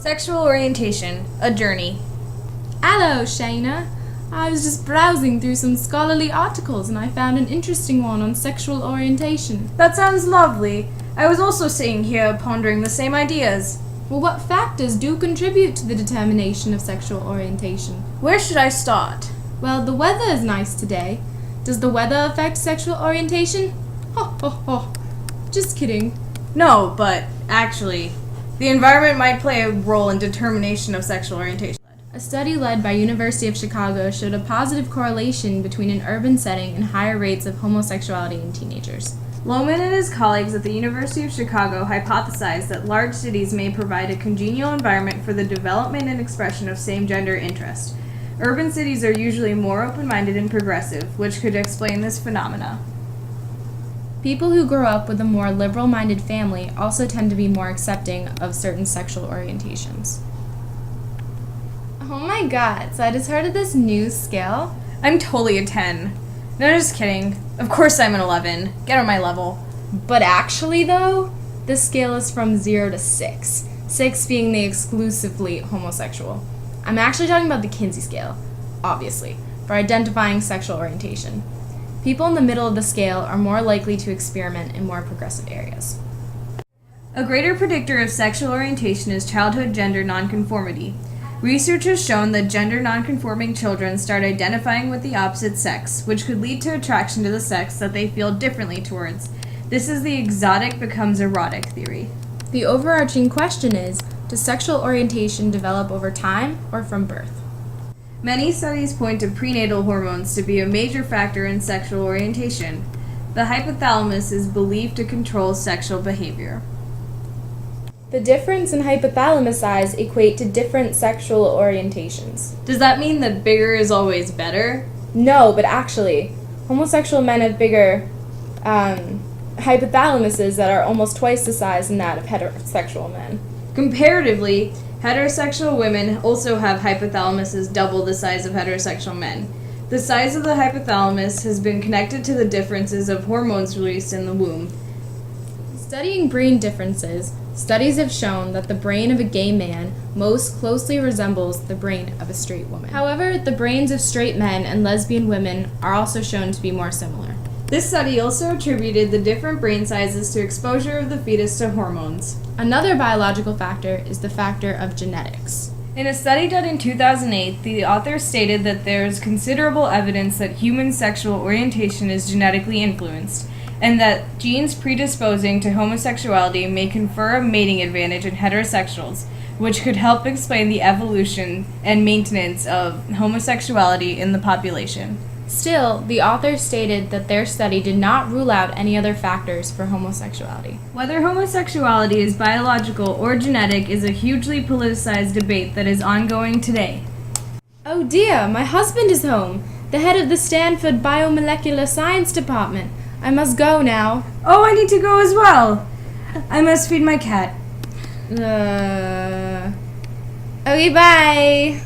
Sexual orientation, a journey. Hello, Shayna. I was just browsing through some scholarly articles and I found an interesting one on sexual orientation. That sounds lovely. I was also sitting here pondering the same ideas. Well, what factors do contribute to the determination of sexual orientation? Where should I start? Well, the weather is nice today. Does the weather affect sexual orientation? Ho, ho, ho. Just kidding. No, but actually, the environment might play a role in determination of sexual orientation. A study led by University of Chicago showed a positive correlation between an urban setting and higher rates of homosexuality in teenagers. Lohman and his colleagues at the University of Chicago hypothesized that large cities may provide a congenial environment for the development and expression of same-gender interest. Urban cities are usually more open-minded and progressive, which could explain this phenomena. People who grow up with a more liberal-minded family also tend to be more accepting of certain sexual orientations. Oh my god, so I just heard of this new scale? I'm totally a 10. No, just kidding. Of course I'm an 11. Get on my level. But actually though, this scale is from 0 to 6. 6 being the exclusively homosexual. I'm actually talking about the Kinsey scale, obviously, for identifying sexual orientation. People in the middle of the scale are more likely to experiment in more progressive areas. A greater predictor of sexual orientation is childhood gender nonconformity. Research has shown that gender nonconforming children start identifying with the opposite sex, which could lead to attraction to the sex that they feel differently towards. This is the exotic becomes erotic theory. The overarching question is, does sexual orientation develop over time or from birth? Many studies point to prenatal hormones to be a major factor in sexual orientation. The hypothalamus is believed to control sexual behavior. The difference in hypothalamus size equate to different sexual orientations. Does that mean that bigger is always better? No, but actually, homosexual men have bigger hypothalamuses that are almost twice the size than that of heterosexual men. Comparatively, heterosexual women also have hypothalamuses double the size of heterosexual men. The size of the hypothalamus has been connected to the differences of hormones released in the womb. Studying brain differences, studies have shown that the brain of a gay man most closely resembles the brain of a straight woman. However, the brains of straight men and lesbian women are also shown to be more similar. This study also attributed the different brain sizes to exposure of the fetus to hormones. Another biological factor is the factor of genetics. In a study done in 2008, the author stated that there is considerable evidence that human sexual orientation is genetically influenced, and that genes predisposing to homosexuality may confer a mating advantage in heterosexuals, which could help explain the evolution and maintenance of homosexuality in the population. Still, the author stated that their study did not rule out any other factors for homosexuality. Whether homosexuality is biological or genetic is a hugely politicized debate that is ongoing today. Oh dear, my husband is home, the head of the Stanford Biomolecular Science Department. I must go now. Oh, I need to go as well. I must feed my cat. Okay, bye.